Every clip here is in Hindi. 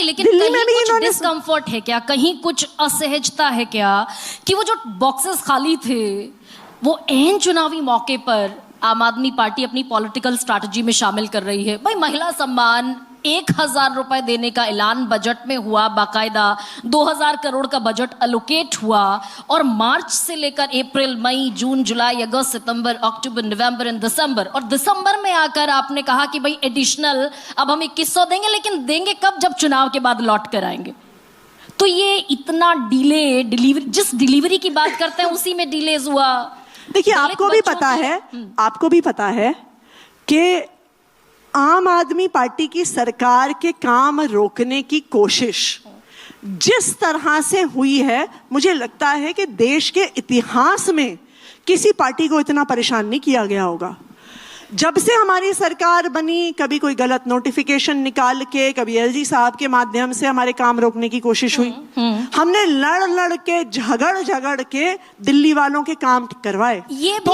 लेकिन दिल्ली कहीं में भी कुछ इन्होंने डिस्कम्फर्ट है क्या, कहीं कुछ असहजता है क्या कि वो जो बॉक्सेस खाली थे वो एन चुनावी मौके पर आम आदमी पार्टी अपनी पॉलिटिकल स्ट्रैटेजी में शामिल कर रही है? भाई महिला सम्मान 1000 रुपए देने का ऐलान बजट में हुआ, बाकायदा 2000 करोड़ का बजट एलोकेट हुआ, और मार्च से लेकर अप्रैल, मई, जून, जुलाई, अगस्त, सितंबर, अक्टूबर, नवंबर एंड दिसंबर, और दिसंबर में आकर आपने कहा कि भाई एडिशनल अब हम 2100 देंगे, लेकिन देंगे कब? जब चुनाव के बाद लौट कर आएंगे। तो ये इतना डिले, डिलीवरी, जिस डिलीवरी की बात करते हैं उसी में डिलेज हुआ। देखिए, आपको भी पता है कि आम आदमी पार्टी की सरकार के काम रोकने की कोशिश जिस तरह से हुई है, मुझे लगता है कि देश के इतिहास में किसी पार्टी को इतना परेशान नहीं किया गया होगा। जब से हमारी सरकार बनी, कभी कोई गलत नोटिफिकेशन निकाल के, कभी एलजी साहब के माध्यम से हमारे काम रोकने की कोशिश हुई। हमने लड़ के, झगड़ के दिल्ली वालों के काम करवाए। तो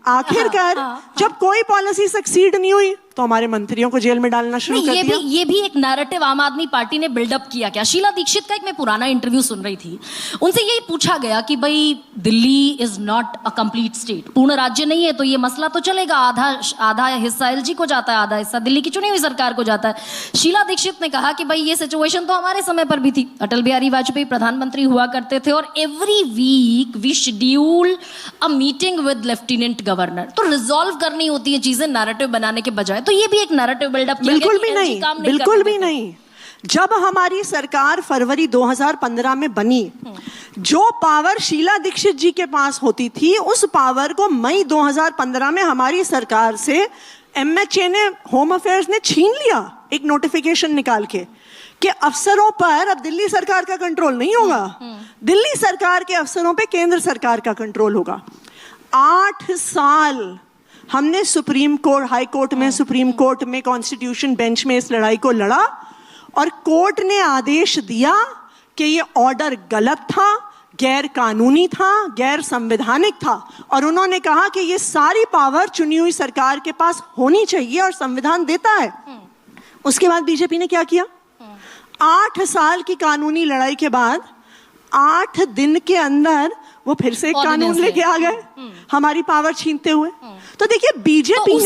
आखिरकार जब कोई पॉलिसी सक्सीड नहीं हुई तो हमारे मंत्रियों को जेल में डालना शुरू कर दिया। ये भी एक नैरेटिव आम आदमी पार्टी ने बिल्डअप किया क्या? शीला दीक्षित का एक मैं पुराना इंटरव्यू सुन रही थी, उनसे यही पूछा गया कि भाई Delhi is not a complete state, पूर्ण राज्य नहीं है, तो ये मसला तो चलेगा, आधा हिस्सा एलजी को जाता है, आधा हिस्सा दिल्ली की चुनी हुई सरकार को जाता है। शीला दीक्षित ने कहा कि भाई ये सिचुएशन तो हमारे समय पर भी थी, अटल बिहारी वाजपेयी प्रधानमंत्री हुआ करते थे और every week we schedule a meeting with lieutenant governor. तो रिजॉल्व करनी होती है चीजें नैरेटिव बनाने के बजाय। तो ये भी एक नैरेटिव बिल्डअप किया गया कि एलजी काम नहीं, बिल्कुल भी नहीं। जब हमारी सरकार फरवरी 2015 में बनी, जो पावर शीला दीक्षित जी के पास होती थी, उस पावर को मई 2015 में हमारी सरकार से एमएचए ने, होम अफेयर्स ने छीन लिया, एक नोटिफिकेशन निकाल के कि अफसरों पर अब दिल्ली सरकार का कंट्रोल नहीं होगा, दिल्ली सरकार के अफसरों पे केंद्र सरकार का कंट्रोल होगा। 8 साल हमने सुप्रीम कोर्ट, हाई कोर्ट में, सुप्रीम कोर्ट में, कॉन्स्टिट्यूशन बेंच में इस लड़ाई को लड़ा और कोर्ट ने आदेश दिया कि ये ऑर्डर गलत था, गैर कानूनी था, गैर संवैधानिक था, और उन्होंने कहा कि ये सारी पावर चुनी हुई सरकार के पास होनी चाहिए और संविधान देता है। उसके बाद बीजेपी ने क्या किया? 8 साल की कानूनी लड़ाई के बाद 8 दिन के अंदर वो फिर से एक कानून लेके आ गए हमारी पावर छीनते हुए। तो देखिए, बीजेपी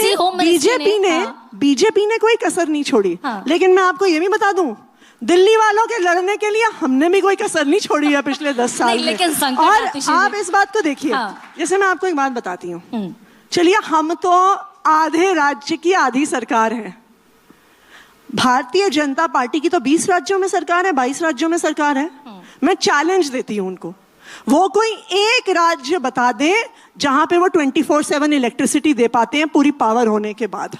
ने कोई कसर नहीं छोड़ी। लेकिन मैं आपको ये भी बता दूं, दिल्ली वालों के लड़ने के लिए हमने भी कोई कसर नहीं छोड़ी है पिछले 10 साल में। और आप इस बात को देखिए, जैसे मैं आपको एक बात बताती हूँ, चलिए हम तो आधे राज्य की आधी सरकार है, भारतीय जनता पार्टी की तो 20 राज्यों में सरकार है, 22 राज्यों में सरकार है। मैं चैलेंज देती हूँ उनको, वो कोई एक राज्य बता दें जहां पे वो 24/7 इलेक्ट्रिसिटी दे पाते हैं पूरी पावर होने के बाद।